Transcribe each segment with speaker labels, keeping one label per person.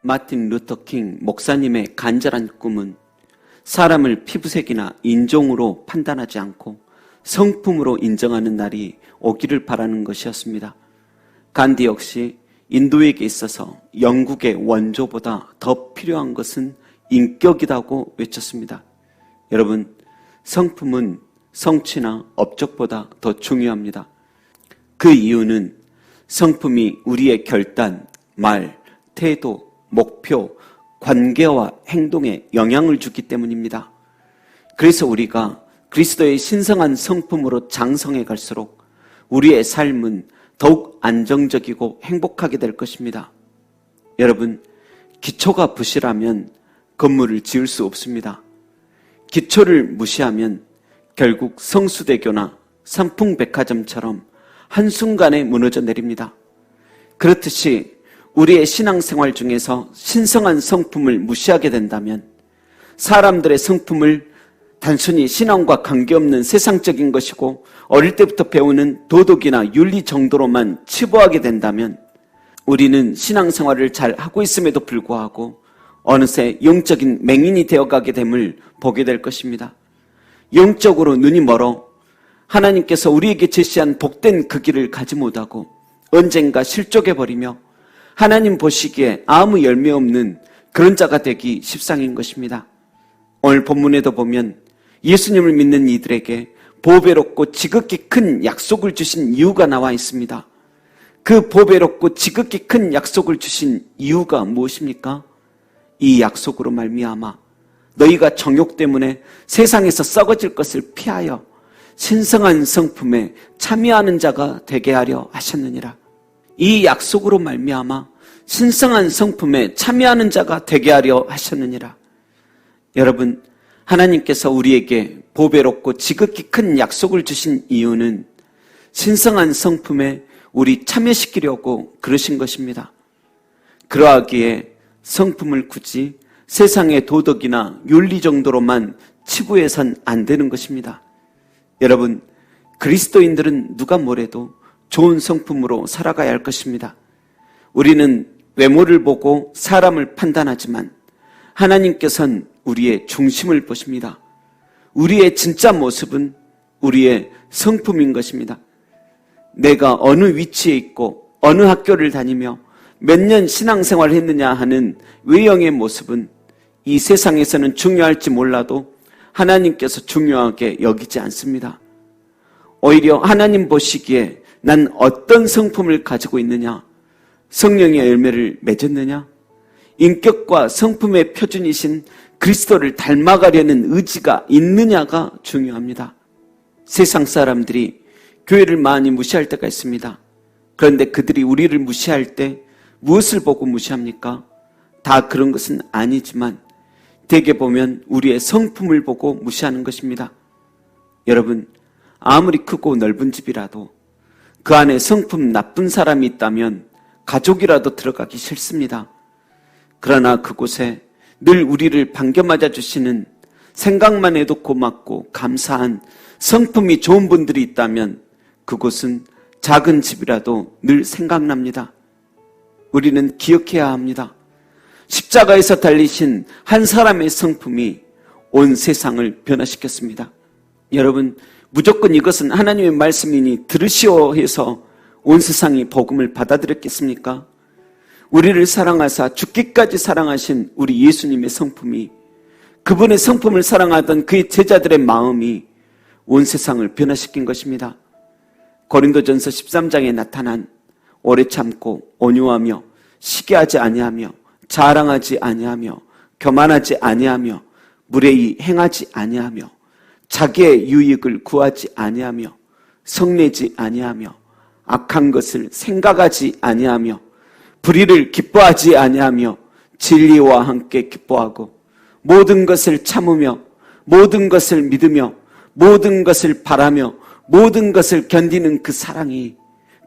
Speaker 1: 마틴 루터 킹 목사님의 간절한 꿈은 사람을 피부색이나 인종으로 판단하지 않고 성품으로 인정하는 날이 오기를 바라는 것이었습니다. 간디 역시 인도에게 있어서 영국의 원조보다 더 필요한 것은 인격이라고 외쳤습니다. 여러분, 성품은 성취나 업적보다 더 중요합니다. 그 이유는 성품이 우리의 결단, 말, 태도, 목표, 관계와 행동에 영향을 주기 때문입니다. 그래서 우리가 그리스도의 신성한 성품으로 장성해 갈수록 우리의 삶은 더욱 안정적이고 행복하게 될 것입니다. 여러분, 기초가 부실하면 건물을 지을 수 없습니다. 기초를 무시하면 결국 성수대교나 삼풍백화점처럼 한순간에 무너져 내립니다. 그렇듯이 우리의 신앙생활 중에서 신성한 성품을 무시하게 된다면 사람들의 성품을 단순히 신앙과 관계없는 세상적인 것이고 어릴 때부터 배우는 도덕이나 윤리 정도로만 치부하게 된다면 우리는 신앙생활을 잘 하고 있음에도 불구하고 어느새 영적인 맹인이 되어가게 됨을 보게 될 것입니다. 영적으로 눈이 멀어 하나님께서 우리에게 제시한 복된 그 길을 가지 못하고 언젠가 실족해버리며 하나님 보시기에 아무 열매 없는 그런 자가 되기 십상인 것입니다. 오늘 본문에도 보면 예수님을 믿는 이들에게 보배롭고 지극히 큰 약속을 주신 이유가 나와 있습니다. 그 보배롭고 지극히 큰 약속을 주신 이유가 무엇입니까? 이 약속으로 말미암아 너희가 정욕 때문에 세상에서 썩어질 것을 피하여 신성한 성품에 참여하는 자가 되게 하려 하셨느니라. 이 약속으로 말미암아 신성한 성품에 참여하는 자가 되게 하려 하셨느니라. 여러분, 하나님께서 우리에게 보배롭고 지극히 큰 약속을 주신 이유는 신성한 성품에 우리 참여시키려고 그러신 것입니다. 그러하기에 성품을 굳이 세상의 도덕이나 윤리 정도로만 치부해선 안 되는 것입니다. 여러분, 그리스도인들은 누가 뭐래도 좋은 성품으로 살아가야 할 것입니다. 우리는 외모를 보고 사람을 판단하지만 하나님께서는 우리의 중심을 보십니다. 우리의 진짜 모습은 우리의 성품인 것입니다. 내가 어느 위치에 있고 어느 학교를 다니며 몇 년 신앙생활을 했느냐 하는 외형의 모습은 이 세상에서는 중요할지 몰라도 하나님께서 중요하게 여기지 않습니다. 오히려 하나님 보시기에 난 어떤 성품을 가지고 있느냐, 성령의 열매를 맺었느냐, 인격과 성품의 표준이신 그리스도를 닮아가려는 의지가 있느냐가 중요합니다. 세상 사람들이 교회를 많이 무시할 때가 있습니다. 그런데 그들이 우리를 무시할 때 무엇을 보고 무시합니까? 다 그런 것은 아니지만 대개 보면 우리의 성품을 보고 무시하는 것입니다. 여러분, 아무리 크고 넓은 집이라도 그 안에 성품 나쁜 사람이 있다면 가족이라도 들어가기 싫습니다. 그러나 그곳에 늘 우리를 반겨맞아 주시는 생각만 해도 고맙고 감사한 성품이 좋은 분들이 있다면 그곳은 작은 집이라도 늘 생각납니다. 우리는 기억해야 합니다. 십자가에서 달리신 한 사람의 성품이 온 세상을 변화시켰습니다. 여러분, 무조건 이것은 하나님의 말씀이니 들으시오 해서 온 세상이 복음을 받아들였겠습니까? 우리를 사랑하사 죽기까지 사랑하신 우리 예수님의 성품이, 그분의 성품을 사랑하던 그의 제자들의 마음이 온 세상을 변화시킨 것입니다. 고린도전서 13장에 나타난 오래 참고 온유하며 시기하지 아니하며 자랑하지 아니하며 교만하지 아니하며 무례히 행하지 아니하며 자기의 유익을 구하지 아니하며 성내지 아니하며 악한 것을 생각하지 아니하며 불의를 기뻐하지 아니하며 진리와 함께 기뻐하고 모든 것을 참으며 모든 것을 믿으며 모든 것을 바라며 모든 것을 견디는 그 사랑이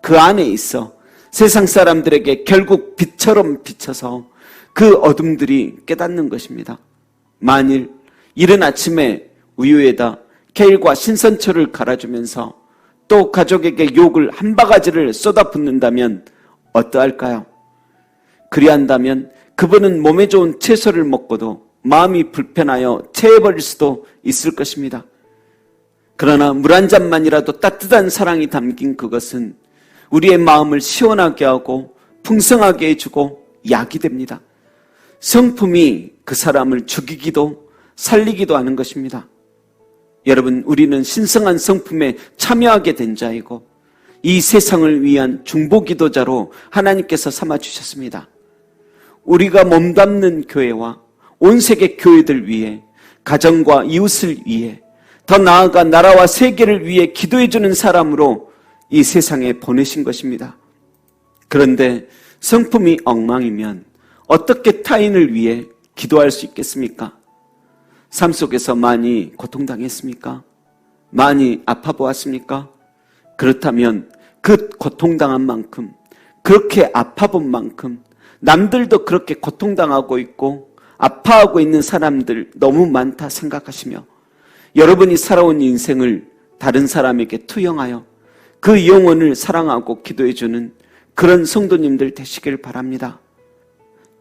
Speaker 1: 그 안에 있어 세상 사람들에게 결국 빛처럼 비쳐서 그 어둠들이 깨닫는 것입니다. 만일 이른 아침에 우유에다 케일과 신선초를 갈아주면서 또 가족에게 욕을 한 바가지를 쏟아붓는다면 어떠할까요? 그리한다면 그분은 몸에 좋은 채소를 먹고도 마음이 불편하여 체해버릴 수도 있을 것입니다. 그러나 물 한 잔만이라도 따뜻한 사랑이 담긴 그것은 우리의 마음을 시원하게 하고 풍성하게 해주고 약이 됩니다. 성품이 그 사람을 죽이기도 살리기도 하는 것입니다. 여러분, 우리는 신성한 성품에 참여하게 된 자이고 이 세상을 위한 중보기도자로 하나님께서 삼아주셨습니다. 우리가 몸담는 교회와 온 세계 교회들 위해, 가정과 이웃을 위해, 더 나아가 나라와 세계를 위해 기도해주는 사람으로 이 세상에 보내신 것입니다. 그런데 성품이 엉망이면 어떻게 타인을 위해 기도할 수 있겠습니까? 삶 속에서 많이 고통당했습니까? 많이 아파보았습니까? 그렇다면 그 고통당한 만큼, 그렇게 아파본 만큼 남들도 그렇게 고통당하고 있고 아파하고 있는 사람들 너무 많다 생각하시며 여러분이 살아온 인생을 다른 사람에게 투영하여 그 영혼을 사랑하고 기도해주는 그런 성도님들 되시길 바랍니다.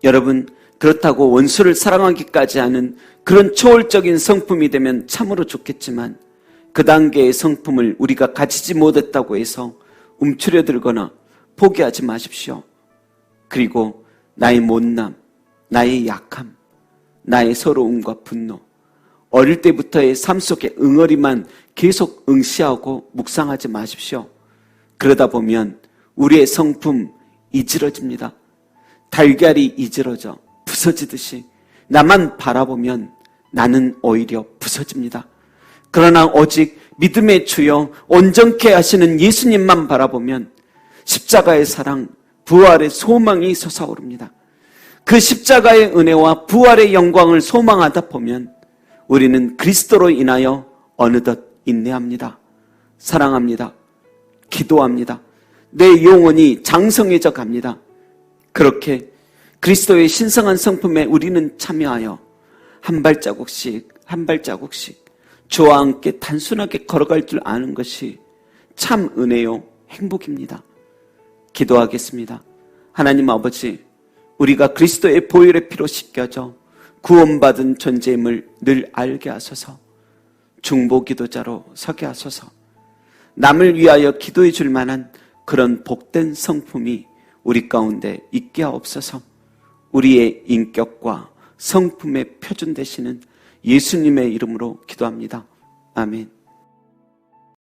Speaker 1: 여러분, 그렇다고 원수를 사랑하기까지 하는 그런 초월적인 성품이 되면 참으로 좋겠지만 그 단계의 성품을 우리가 가지지 못했다고 해서 움츠려들거나 포기하지 마십시오. 그리고 나의 못남, 나의 약함, 나의 서러움과 분노, 어릴 때부터의 삶 속의 응어리만 계속 응시하고 묵상하지 마십시오. 그러다 보면 우리의 성품 이지러집니다. 달걀이 이지러져 부서지듯이 나만 바라보면 나는 오히려 부서집니다. 그러나 오직 믿음의 주여 온전케 하시는 예수님만 바라보면 십자가의 사랑, 부활의 소망이 솟아오릅니다. 그 십자가의 은혜와 부활의 영광을 소망하다 보면 우리는 그리스도로 인하여 어느덧 인내합니다. 사랑합니다. 기도합니다. 내 영혼이 장성해져 갑니다. 그렇게 그리스도의 신성한 성품에 우리는 참여하여 한 발자국씩 한 발자국씩 주와 함께 단순하게 걸어갈 줄 아는 것이 참 은혜요 행복입니다. 기도하겠습니다. 하나님 아버지, 우리가 그리스도의 보혈의 피로 씻겨져 구원받은 존재임을 늘 알게 하소서. 중보기도자로 서게 하소서. 남을 위하여 기도해 줄 만한 그런 복된 성품이 우리 가운데 있게 하옵소서. 우리의 인격과 성품의 표준 되시는 예수님의 이름으로 기도합니다. 아멘.